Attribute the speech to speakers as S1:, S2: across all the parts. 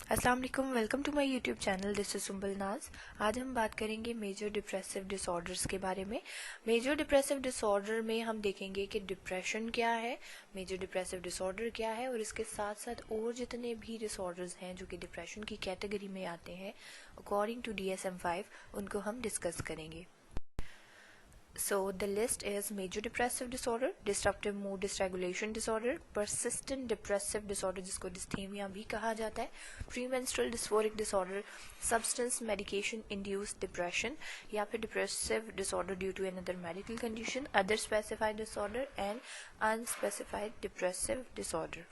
S1: अस्सलाम वालेकुम, welcome to my YouTube channel. This is Sumbal Naz. आज हम बात करेंगे मेजर डिप्रेसिव डिसऑर्डर्स के बारे में। मेजर डिप्रेसिव डिसऑर्डर में हम देखेंगे कि डिप्रेशन क्या है, मेजर डिप्रेसिव डिसऑर्डर क्या है, और इसके साथ साथ और जितने भी डिसऑर्डर्स हैं जो कि डिप्रेशन की कैटेगरी में आते हैं अकॉर्डिंग टू DSM-5, उनको हम डिस्कस करेंगे। So the list is major depressive disorder, disruptive mood dysregulation disorder, persistent depressive disorder जिसको डिस्थीमिया भी कहा जाता है, premenstrual dysphoric disorder, substance medication induced depression या फिर depressive disorder due to another medical condition, other specified disorder and unspecified depressive disorder।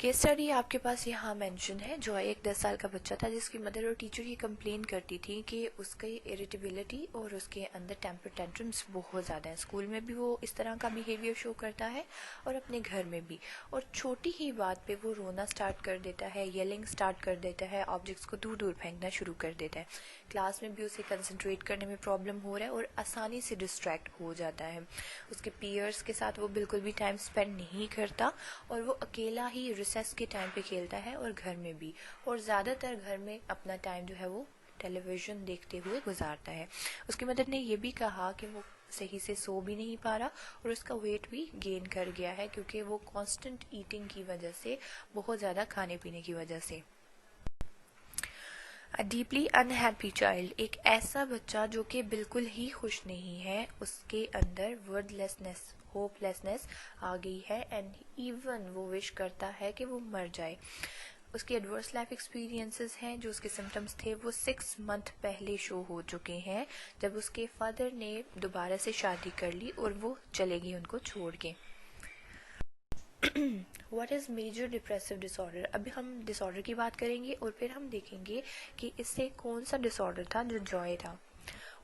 S1: Case study आपके पास यहाँ mention है। जो एक 10 साल का बच्चा था जिसकी मदर और टीचर ये कंप्लेन करती थी कि उसकी इरिटेबिलिटी और उसके अंदर टेम्पर टेंट्रम्स बहुत ज़्यादा है। स्कूल में भी वो इस तरह का बिहेवियर शो करता है और अपने घर में भी, और छोटी ही बात पे वो रोना स्टार्ट कर देता है, येलिंग स्टार्ट कर देता है, ऑब्जेक्ट्स को दूर दूर फेंकना शुरू कर देता है। क्लास में भी उसे कंसंट्रेट करने में प्रॉब्लम हो रहा है और आसानी से डिस्ट्रैक्ट हो जाता है। उसके पीयर्स के साथ वो बिल्कुल भी टाइम स्पेंड नहीं करता और वो अकेला ही रिसेस के टाइम पे खेलता है और घर में भी, और ज़्यादातर घर में अपना टाइम जो है वो टेलीविज़न देखते हुए गुजारता है। उसकी मदर ने ये भी कहा कि वो सही से सो भी नहीं पा रहा और उसका वेट भी गेन कर गया है क्योंकि वो कांस्टेंट ईटिंग की वजह से, बहुत ज़्यादा खाने पीने की वजह से। अ डीपली अनहैप्पी चाइल्ड, एक ऐसा बच्चा जो कि बिल्कुल ही खुश नहीं है, उसके अंदर वर्डलेसनेस, होपलेसनेस आ गई है एंड इवन वो विश करता है कि वो मर जाए। उसके एडवर्स लाइफ एक्सपीरियंसेस हैं, जो उसके सिम्टम्स थे वो 6 मंथ पहले शो हो चुके हैं, जब उसके फादर ने दोबारा से शादी कर ली और वो चले गई उनको छोड़ के। What is major depressive disorder? अभी हम डिसऑर्डर की बात करेंगे और फिर हम देखेंगे कि इससे कौन सा डिसऑर्डर था जो जॉय था।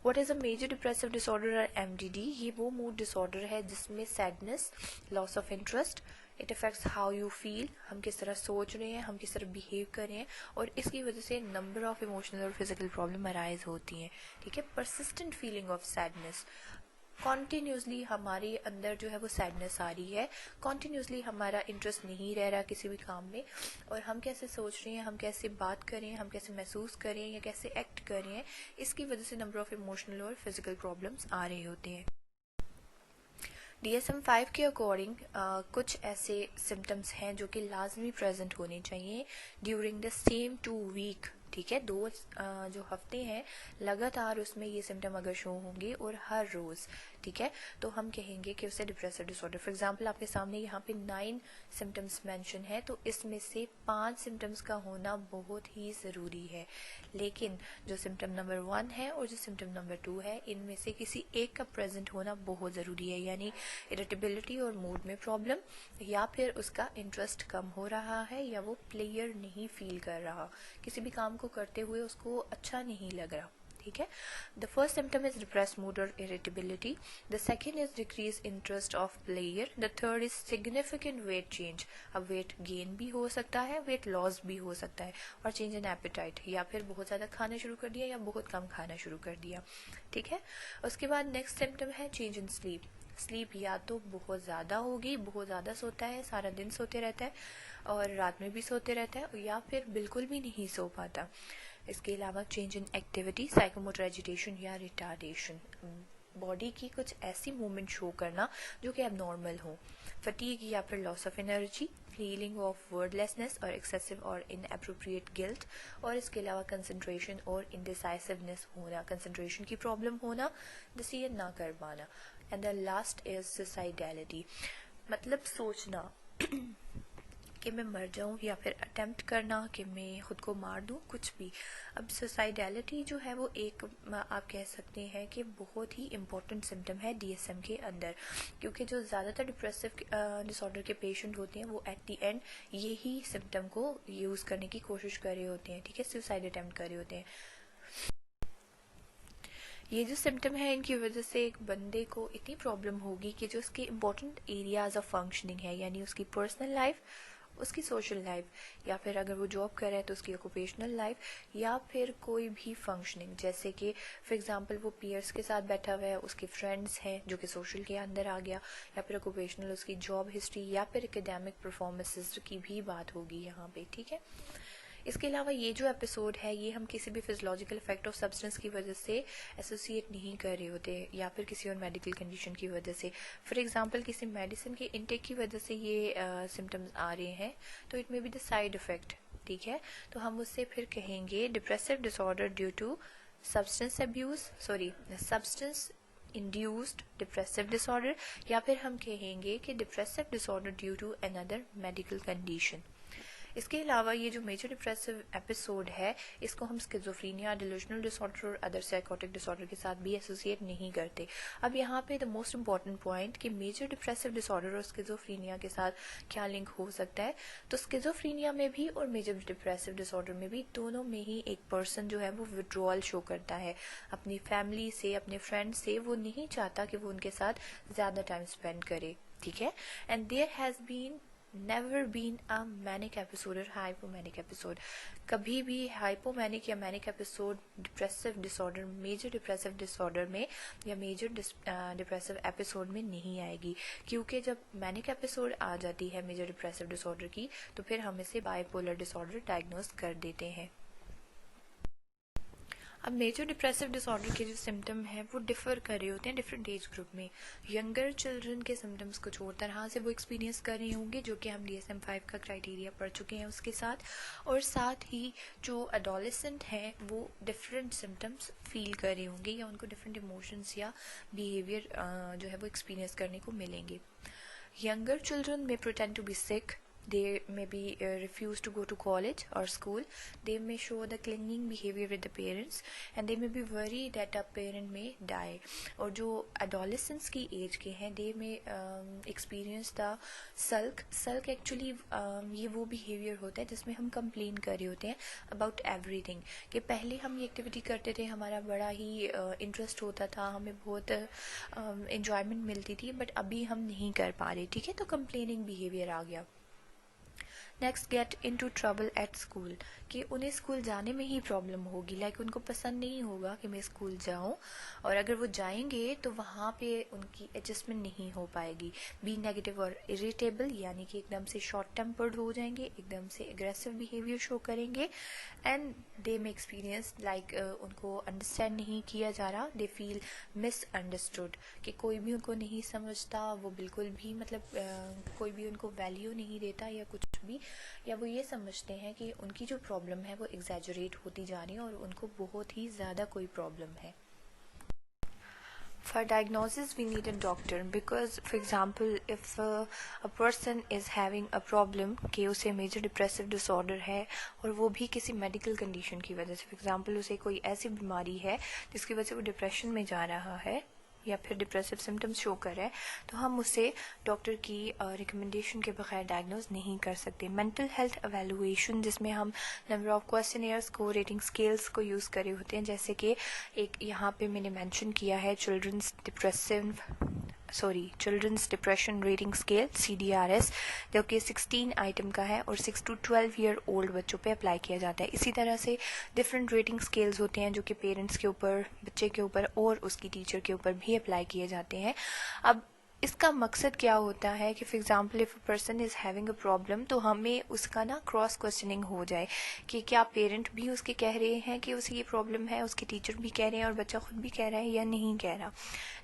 S1: What is a major depressive disorder और MDD? ये वो मूड डिसऑर्डर है जिसमें sadness, loss of interest, it affects how you feel, हम किस तरह सोच रहे हैं, हम किस तरह बिहेव कर रहे हैं, और इसकी वजह से नंबर ऑफ इमोशनल और फिजिकल प्रॉब्लम अराइज होती हैं। ठीक है, persistent feeling of sadness, continuously हमारे अंदर जो है वो सैडनेस आ रही है, कॉन्टीन्यूसली हमारा इंटरेस्ट नहीं रह रहा किसी भी काम में, और हम कैसे सोच रहे हैं, हम कैसे बात कर रहे हैं, हम कैसे महसूस कर रहे हैं या कैसे एक्ट कर रहे हैं, इसकी वजह से नंबर ऑफ इमोशनल और फिजिकल प्रॉब्लम्स आ रहे होते हैं। DSM-5 के अकॉर्डिंग कुछ ऐसे सिम्टम्स हैं जो कि लाजमी प्रेजेंट होने चाहिए ड्यूरिंग द सेम 2 वीक। ठीक है, दो जो हफ्ते हैं लगातार उसमें ये सिम्टम अगर शो होंगे और हर रोज़, ठीक है, तो हम कहेंगे कि उसे डिप्रेसिव डिसऑर्डर। फॉर एग्जांपल आपके सामने यहाँ पे 9 सिम्टम्स मेंशन है, तो इसमें से 5 सिम्टम्स का होना बहुत ही ज़रूरी है, लेकिन जो सिम्टम नंबर 1 है और जो सिम्टम नंबर 2 है, इनमें से किसी एक का प्रेजेंट होना बहुत ज़रूरी है। यानी इरिटेबिलिटी और मूड में प्रॉब्लम, या फिर उसका इंटरेस्ट कम हो रहा है, या वो प्लेयर नहीं फील कर रहा, किसी भी काम को करते हुए उसको अच्छा नहीं लग रहा। ठीक है, the first symptom is depress mood और irritability, the second is decrease interest of player, the third is significant weight change. अब वेट गेन भी हो सकता है, वेट लॉस भी हो सकता है, और चेंज इन एपेटाइट, या फिर बहुत ज़्यादा खाना शुरू कर दिया या बहुत कम खाना शुरू कर दिया। ठीक है, उसके बाद नेक्स्ट सिम्टम है चेंज इन स्लीप। स्लीप या तो बहुत ज़्यादा होगी, बहुत ज़्यादा सोता है, सारा दिन सोते रहता है और रात में भी सोते रहता है, या फिर बिल्कुल भी नहीं सो पाता। इसके अलावा change in activity, psychomotor agitation या रिटार्डेशन, बॉडी की कुछ ऐसी मूवमेंट शो करना जो कि अब नॉर्मल हो, फटीग या फिर loss of energy, feeling of worthlessness और एक्सेसिव और इनएप्रोप्रिएट गिल्ट, और इसके अलावा कंसंट्रेशन और इंडिसाइसिवनेस होना, कंसंट्रेशन की प्रॉब्लम होना, डिसीजन ना कर पाना, एंड द लास्ट इज सुसाइडैलिटी, मतलब सोचना कि मैं मर जाऊं या फिर अटेम्प्ट करना कि मैं खुद को मार दूं, कुछ भी। अब सुसाइडैलिटी जो है वो एक, आप कह सकते हैं कि बहुत ही इम्पोर्टेंट सिम्टम है DSM के अंदर, क्योंकि जो ज़्यादातर डिप्रेसिव डिसऑर्डर के पेशेंट होते हैं वो एट दी एंड यही सिम्टम को यूज़ करने की कोशिश कर रहे होते हैं। ठीक है, सुसाइड अटेम्प्ट कर रहे होते हैं। ये जो सिम्टम है इनकी वजह से एक बंदे को इतनी प्रॉब्लम होगी कि जो उसके इम्पोर्टेंट एरियाज ऑफ फंक्शनिंग है, यानी उसकी पर्सनल लाइफ उसकी सोशल लाइफ, या फिर अगर वो जॉब कर रहा है तो उसकी ऑक्यूपेशनल लाइफ, या फिर कोई भी फंक्शनिंग, जैसे कि फॉर एग्जांपल वो पीयर्स के साथ बैठा हुआ है, उसके फ्रेंड्स हैं जो कि सोशल के अंदर आ गया, या फिर ऑक्यूपेशनल उसकी जॉब हिस्ट्री, या फिर एकेडमिक परफॉर्मेंसेस की भी बात होगी यहाँ पे, ठीक है। इसके अलावा ये जो एपिसोड है ये हम किसी भी फिजियोलॉजिकल इफेक्ट ऑफ सब्सटेंस की वजह से एसोसिएट नहीं कर रहे होते, या फिर किसी और मेडिकल कंडीशन की वजह से। फॉर एग्जांपल किसी मेडिसिन के इनटेक की वजह से ये सिम्टम्स आ रहे हैं तो it may be the side effect, ठीक है। तो हम उससे फिर कहेंगे depressive disorder due to substance abuse, substance induced depressive disorder, या फिर हम कहेंगे कि depressive disorder due to another medical condition. इसके अलावा ये जो मेजर डिप्रेसिव एपिसोड है इसको हम स्किज़ोफ्रेनिया, डिल्यूजनल डिसऑर्डर और अदर साइकोटिक डिसऑर्डर के साथ भी एसोसिएट नहीं करते। अब यहाँ पे द मोस्ट इम्पॉर्टेंट पॉइंट कि मेजर डिप्रेसिव डिसऑर्डर और स्किज़ोफ्रेनिया के साथ क्या लिंक हो सकता है। तो स्किज़ोफ्रेनिया में भी और मेजर डिप्रेसिव डिसऑर्डर में भी दोनों में ही एक पर्सन जो है वो विड्रॉल शो करता है अपनी फैमिली से, अपने फ्रेंड से। वो नहीं चाहता कि वो उनके साथ ज़्यादा टाइम स्पेंड करे, ठीक है। And there has been never been a manic episode और hypomanic episode। कभी भी hypomanic या manic episode depressive disorder, major depressive disorder में या मेजर डिप्रेसिव एपिसोड में नहीं आएगी, क्योंकि जब मैनिक एपिसोड आ जाती है मेजर डिप्रेसिव डिसऑर्डर की तो फिर हम इसे बाइपोलर डिसऑर्डर डायग्नोज कर देते हैं। अब मेजर डिप्रेसिव डिसऑर्डर के जो सिम्टम हैं वो डिफ़र कर रहे होते हैं डिफरेंट एज ग्रुप में। यंगर चिल्ड्रन के सिम्टम्स कुछ और तरह से वो एक्सपीरियंस कर रहे होंगे जो कि हम DSM-5 का क्राइटेरिया पढ़ चुके हैं उसके साथ, और साथ ही जो एडोलेसेंट हैं वो डिफरेंट सिम्टम्स फील कर रहे होंगे या उनको डिफरेंट इमोशंस या बिहेवियर जो है वो एक्सपीरियंस करने को मिलेंगे। Younger children may pretend to be sick. They may be refuse to go to college or school. They may show the clinging behavior with the parents, and they may be worried that a parent may die. और जो adolescents की as के हैं they may experience the sulk. Sulk actually ये वो behavior होता है जिसमें हम complain कर रहे होते हैं about everything, कि पहले हम ये एक्टिविटी करते थे, हमारा बड़ा ही इंटरेस्ट होता था, हमें बहुत enjoyment मिलती थी, बट अभी हम नहीं कर पा रहे, ठीक है। तो complaining behavior आ गया। Next, get into trouble at school, कि उन्हें स्कूल जाने में ही प्रॉब्लम होगी, लाइक उनको पसंद नहीं होगा कि मैं स्कूल जाऊं, और अगर वो जाएंगे तो वहाँ पे उनकी एडजस्टमेंट नहीं हो पाएगी। बी नेगेटिव और इरिटेबल, यानी कि एकदम से शॉर्ट टेम्पर्ड हो जाएंगे, एकदम से एग्रेसिव बिहेवियर शो करेंगे। एंड दे में एक्सपीरियंस लाइक उनको अंडरस्टैंड नहीं किया जा रहा, दे फील मिसअंडरस्टूड, कि कोई भी उनको नहीं समझता, वो बिल्कुल भी मतलब कोई भी उनको वैल्यू नहीं देता या कुछ भी, या वो ये समझते हैं कि उनकी जो प्रॉब्लम है वो एग्जैजरेट होती जा रही है और उनको बहुत ही ज़्यादा कोई प्रॉब्लम है। For diagnosis we need a doctor, because for example if a person is having a problem कि उसे मेजर डिप्रेसिव डिसऑर्डर है और वो भी किसी मेडिकल कंडीशन की वजह से, फॉर एग्जांपल उसे कोई ऐसी बीमारी है जिसकी वजह से वो डिप्रेशन में जा रहा है या फिर डिप्रेसिव सिम्टम्स शो कर रहा है, तो हम उसे डॉक्टर की रिकमेंडेशन के बगैर डायग्नोज नहीं कर सकते। मेंटल हेल्थ एवेलुएशन, जिसमें हम नंबर ऑफ क्वेश्चनियर्स को, रेटिंग स्केल्स को यूज़ करे होते हैं, जैसे कि एक यहाँ पे मैंने मेंशन किया है children's depression rating scale CDRS, जो कि 16 आइटम का है और 6 to 12 ईयर ओल्ड बच्चों पे अप्लाई किया जाता है। इसी तरह से डिफरेंट रेटिंग स्केल्स होते हैं जो कि पेरेंट्स के ऊपर, बच्चे के ऊपर और उसकी टीचर के ऊपर भी अप्लाई किए जाते हैं। अब इसका मकसद क्या होता है कि for example if a person is having a problem, तो हमें उसका ना क्रॉस क्वेश्चनिंग हो जाए कि क्या पेरेंट भी उसके कह रहे हैं कि उसे ये प्रॉब्लम है, उसके टीचर भी कह रहे हैं और बच्चा खुद भी कह रहा है या नहीं कह रहा।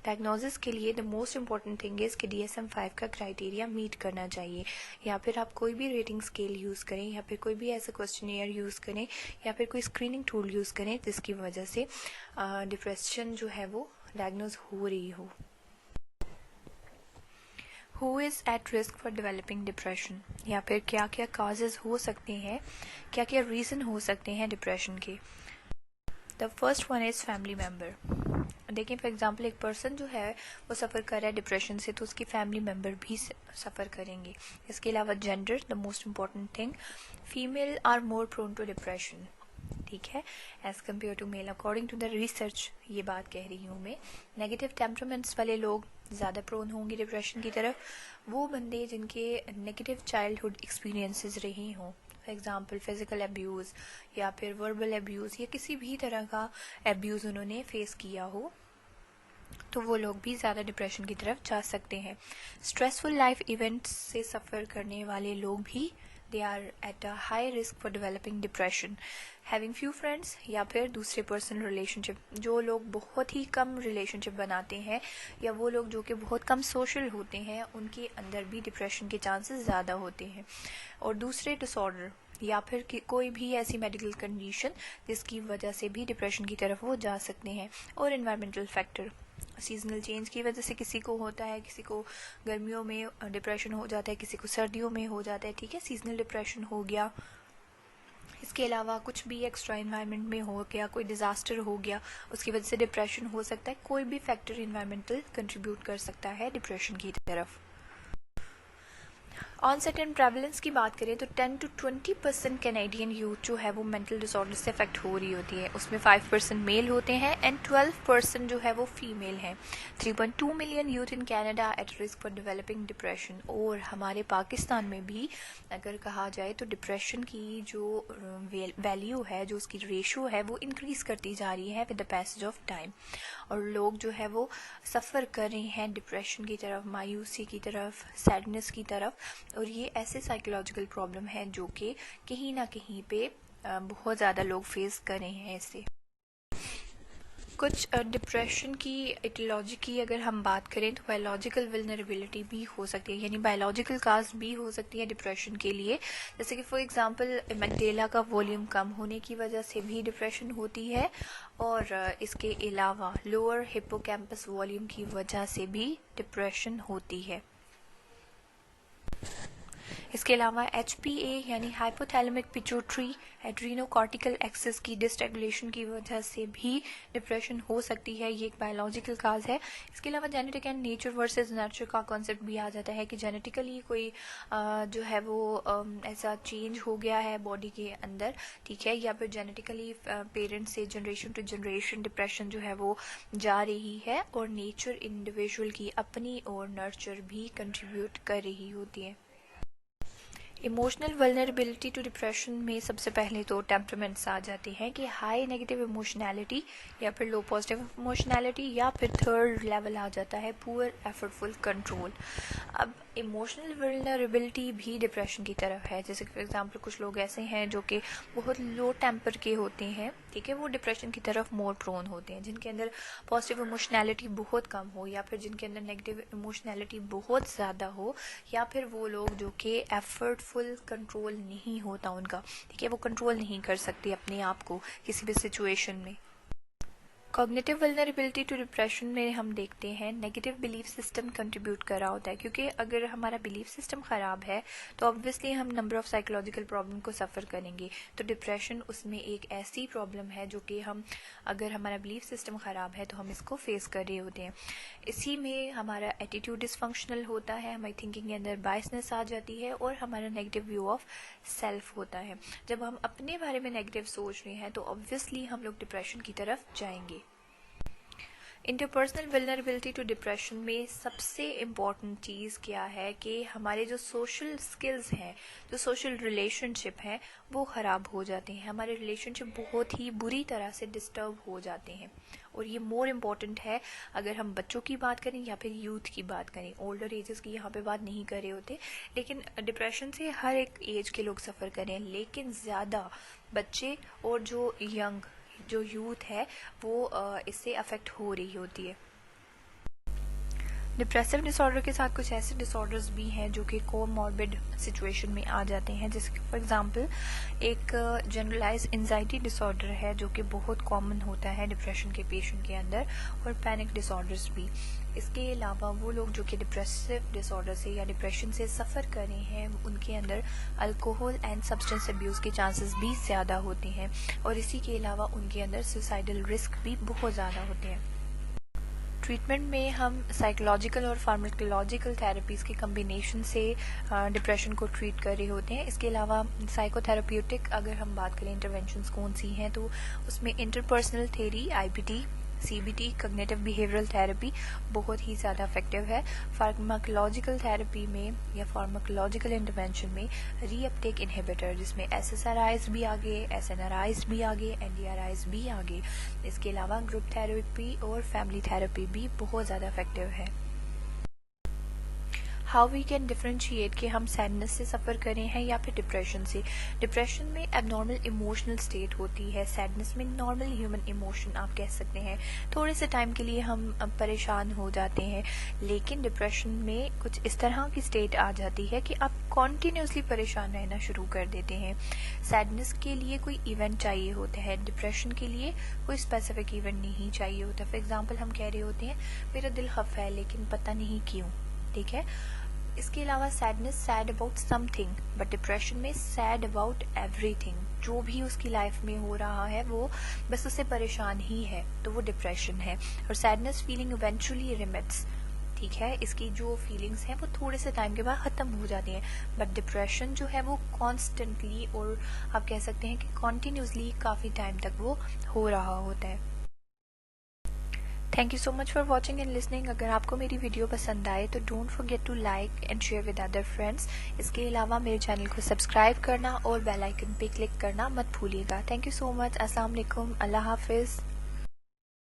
S1: डायग्नोसिस के लिए the most important thing is कि DSM-5 का क्राइटेरिया मीट करना चाहिए, या फिर आप कोई भी रेटिंग स्केल यूज़ करें या फिर कोई भी ऐसा क्वेश्चनियर यूज़ करें या फिर कोई स्क्रीनिंग टूल यूज़ करें जिसकी वजह से डिप्रेशन जो है वो डायग्नोज हो रही हो। Who is at risk for developing depression, या फिर क्या क्या causes हो सकते हैं, क्या क्या reason हो सकते हैं डिप्रेशन के। The first one is family member। देखिए फॉर एग्जांपल एक पर्सन जो है वो सफ़र कर रहा है डिप्रेशन से, तो उसकी फैमिली मेम्बर भी सफ़र करेंगे। इसके अलावा gender, the most important thing, female are more prone to depression, ठीक है, as compare to male, according to the research ये बात कह रही हूँ मैं। नेगेटिव टेम्परामेंट्स वाले लोग ज़्यादा प्रोन होंगे डिप्रेशन की तरफ। वो बंदे जिनके नेगेटिव चाइल्डहुड एक्सपीरियंसेस रहे हों, फॉर एग्ज़ाम्पल फिज़िकल एब्यूज़ या फिर वर्बल एब्यूज़ या किसी भी तरह का एब्यूज़ उन्होंने फेस किया हो, तो वो लोग भी ज़्यादा डिप्रेशन की तरफ जा सकते हैं। स्ट्रेसफुल लाइफ इवेंट्स से सफ़र करने वाले लोग भी they are at a high risk for developing depression. Having few friends या फिर दूसरे पर्सनल रिलेशनशिप, जो लोग बहुत ही कम रिलेशनशिप बनाते हैं या वो लोग जो कि बहुत कम सोशल होते हैं, उनके अंदर भी डिप्रेशन के चांसेस ज़्यादा होते हैं। और दूसरे डिसऑर्डर या फिर कोई भी ऐसी मेडिकल कंडीशन जिसकी वजह से भी डिप्रेशन की तरफ वो जा सकते हैं। और एनवायरमेंटल फैक्टर, सीजनल चेंज की वजह से किसी को होता है, किसी को गर्मियों में डिप्रेशन हो जाता है, किसी को सर्दियों में हो जाता है, ठीक है, सीजनल डिप्रेशन हो गया। इसके अलावा कुछ भी एक्स्ट्रा इन्वायरमेंट में हो गया, कोई डिज़ास्टर हो गया, उसकी वजह से डिप्रेशन हो सकता है। कोई भी फैक्टर इन्वायरमेंटल कंट्रीब्यूट कर सकता है डिप्रेशन की तरफ। ऑनसेट एंड प्रेवलेंस की बात करें तो 10 to 20% कैनेडियन यूथ जो है वो मेंटल डिसऑर्डर से अफेक्ट हो रही होती है। उसमें 5% मेल होते हैं एंड 12% जो है वो फीमेल हैं। 3.2 million youth in Canada at risk for developing depression. और हमारे पाकिस्तान में भी अगर कहा जाए तो डिप्रेशन की जो वैल्यू है, जो उसकी रेशो है, वो इंक्रीज़ करती जा रही है with the passage of time. और लोग जो है वो सफ़र कर रहे हैं डिप्रेशन की तरफ, मायूसी की तरफ, सैडनेस की तरफ। और ये ऐसे साइकोलॉजिकल प्रॉब्लम है जो कि कहीं ना कहीं पे बहुत ज़्यादा लोग फेस कर रहे हैं इससे। कुछ डिप्रेशन की एटियोलॉजी की अगर हम बात करें तो बायोलॉजिकल वल्नरेबिलिटी भी हो सकती है, यानी बायोलॉजिकल काज भी हो सकती है डिप्रेशन के लिए। जैसे कि फॉर एग्जांपल मैंडेला का वॉल्यूम कम होने की वजह से भी डिप्रेशन होती है, और इसके अलावा लोअर हिप्पोकैम्पस वॉल्यूम की वजह से भी डिप्रेशन होती है। इसके अलावा HPA यानी हाइपोथैलेमिक पिट्यूटरी एड्रीनोकॉर्टिकल एक्सिस की डिसरेगुलेशन की वजह से भी डिप्रेशन हो सकती है। ये एक बायोलॉजिकल काज है। इसके अलावा genetic and nature versus nurture का कॉन्सेप्ट भी आ जाता है कि जेनेटिकली कोई जो है वो ऐसा चेंज हो गया है बॉडी के अंदर, ठीक है, या फिर जेनेटिकली पेरेंट्स से जनरेशन टू जनरेशन डिप्रेशन जो है वो जा रही है, और नेचर इंडिविजुअल की अपनी और नर्चर भी कंट्रीब्यूट कर रही होती है। इमोशनल वल्नरेबिलिटी टू डिप्रेशन में सबसे पहले तो टेम्परामेंट्स आ जाते हैं कि हाई नेगेटिव इमोशनैलिटी या फिर लो पॉजिटिव इमोशनैलिटी, या फिर थर्ड लेवल आ जाता है पुअर एफर्टफुल कंट्रोल। अब इमोशनल वल्नरेबिलिटी भी डिप्रेशन की तरफ है। जैसे फॉर एग्जांपल कुछ लोग ऐसे हैं जो कि बहुत लो टेम्पर के होते हैं, ठीक है, वो डिप्रेशन की तरफ मोर प्रोन होते हैं। जिनके अंदर पॉजिटिव इमोशनैलिटी बहुत कम हो, या फिर जिनके अंदर नेगेटिव इमोशनैलिटी बहुत ज़्यादा हो, या फिर वो लोग जो कि एफर्टफुल कंट्रोल नहीं होता उनका, ठीक है, वो कंट्रोल नहीं कर सकते अपने आप को किसी भी सिचुएशन में। कॉग्निटिव वल्नरेबिलिटी टू डिप्रेशन में हम देखते हैं नेगेटिव बिलीफ सिस्टम कंट्रीब्यूट कर रहा होता है, क्योंकि अगर हमारा बिलीफ सिस्टम ख़राब है तो ऑब्वियसली हम नंबर ऑफ साइकोलॉजिकल प्रॉब्लम को सफ़र करेंगे। तो डिप्रेशन उसमें एक ऐसी प्रॉब्लम है जो कि हम, अगर हमारा बिलीफ सिस्टम ख़राब है तो हम इसको फेस कर रहे होते हैं। इसी में हमारा एटीट्यूड डिसफंक्शनल होता है, हमारी थिंकिंग के अंदर बायसनेस आ जाती है, और हमारा नेगेटिव व्यू ऑफ सेल्फ होता है। जब हम अपने बारे में नेगेटिव सोच रहे हैं तो ऑब्वियसली हम लोग डिप्रेशन की तरफ जाएंगे। इंटरपर्सनल वल्नरेबिलिटी टू डिप्रेशन में सबसे इम्पॉर्टेंट चीज़ क्या है कि हमारे जो सोशल स्किल्स हैं, जो सोशल रिलेशनशिप हैं, वो ख़राब हो जाते हैं। हमारे रिलेशनशिप बहुत ही बुरी तरह से डिस्टर्ब हो जाते हैं। और ये मोर इम्पॉर्टेंट है अगर हम बच्चों की बात करें या फिर यूथ की बात करें। ओल्डर एजेस की यहाँ पे बात नहीं कर रहे होते, लेकिन डिप्रेशन से हर एक एज के लोग सफ़र करें, लेकिन ज़्यादा बच्चे और जो यंग जो यूथ है वो इससे अफेक्ट हो रही होती है। डिप्रेसिव डिसऑर्डर के साथ कुछ ऐसे डिसऑर्डर्स भी हैं जो कि कोमॉर्बिड सिचुएशन में आ जाते हैं। जैसे फॉर एग्जांपल एक जनरलाइज एंजाइटी डिसऑर्डर है जो कि बहुत कॉमन होता है डिप्रेशन के पेशेंट के अंदर, और पैनिक डिसऑर्डर्स भी। इसके अलावा वो लोग जो कि डिप्रेसिव डिसऑर्डर से या डिप्रेशन से सफ़र कर रहे हैं, उनके अंदर अल्कोहल एंड सब्सटेंस अब्यूज़ के चांसेस भी ज़्यादा होते हैं, और इसी के अलावा उनके अंदर सुसाइडल रिस्क भी बहुत ज़्यादा होते हैं। ट्रीटमेंट में हम साइकोलॉजिकल और फार्माकोलॉजिकल थेरेपीज़ के कम्बिनेशन से डिप्रेशन को ट्रीट कर रहे होते हैं। इसके अलावा साइकोथेरेप्यूटिक अगर हम बात करें इंटरवेंशंस कौन सी हैं, तो उसमें interpersonal theory, IBT, CBT, cognitive behavioural therapy बहुत ही ज़्यादा इफेक्टिव है। फार्माकोलॉजिकल थेरेपी में या फार्माकोलॉजिकल इंटरवेंशन में रीअपटेक इनहिबिटर, जिसमें SSRIs भी आगे, SNRIs भी आगे, NDRIs भी आगे। इसके अलावा ग्रुप थेरेपी और फैमिली थेरेपी भी बहुत ज़्यादा इफेक्टिव है। हाउ वी कैन डिफ्रेंशिएट कि हम सैडनेस से सफ़र करें हैं या फिर डिप्रेशन से। डिप्रेशन में एबनॉर्मल इमोशनल स्टेट होती है, सैडनेस में नॉर्मल ह्यूमन इमोशन आप कह सकते हैं। थोड़े से टाइम के लिए हम परेशान हो जाते हैं, लेकिन डिप्रेशन में कुछ इस तरह की स्टेट आ जाती है कि आप कॉन्टीन्यूसली परेशान रहना शुरू कर देते हैं। सैडनेस के लिए कोई इवेंट चाहिए होता है, डिप्रेशन के लिए कोई स्पेसिफिक इवेंट नहीं चाहिए होता। फॉर एग्जाम्पल हम कह रहे होते हैं मेरा दिल खफा है लेकिन पता नहीं क्यों, ठीक है। इसके अलावा sadness sad about something, but depression में सैड अबाउट एवरीथिंग। जो भी उसकी लाइफ में हो रहा है वो बस उससे परेशान ही है, तो वो डिप्रेशन है। और सैडनेस फीलिंग इवेंचुअली रिमिट्स, ठीक है, इसकी जो फीलिंग्स हैं वो थोड़े से टाइम के बाद ख़त्म हो जाती हैं। बट डिप्रेशन जो है वो कॉन्स्टेंटली और आप कह सकते हैं कि कॉन्टीन्यूसली काफ़ी टाइम तक वो हो रहा होता है। Thank you so much for watching and listening. अगर आपको मेरी वीडियो पसंद आए तो don't forget to like and share with other friends. इसके अलावा मेरे चैनल को सब्सक्राइब करना और बेल आइकन पे क्लिक करना मत भूलिएगा। Thank you so much. अस्सलाम वालेकुम, अल्लाह हाफिज़।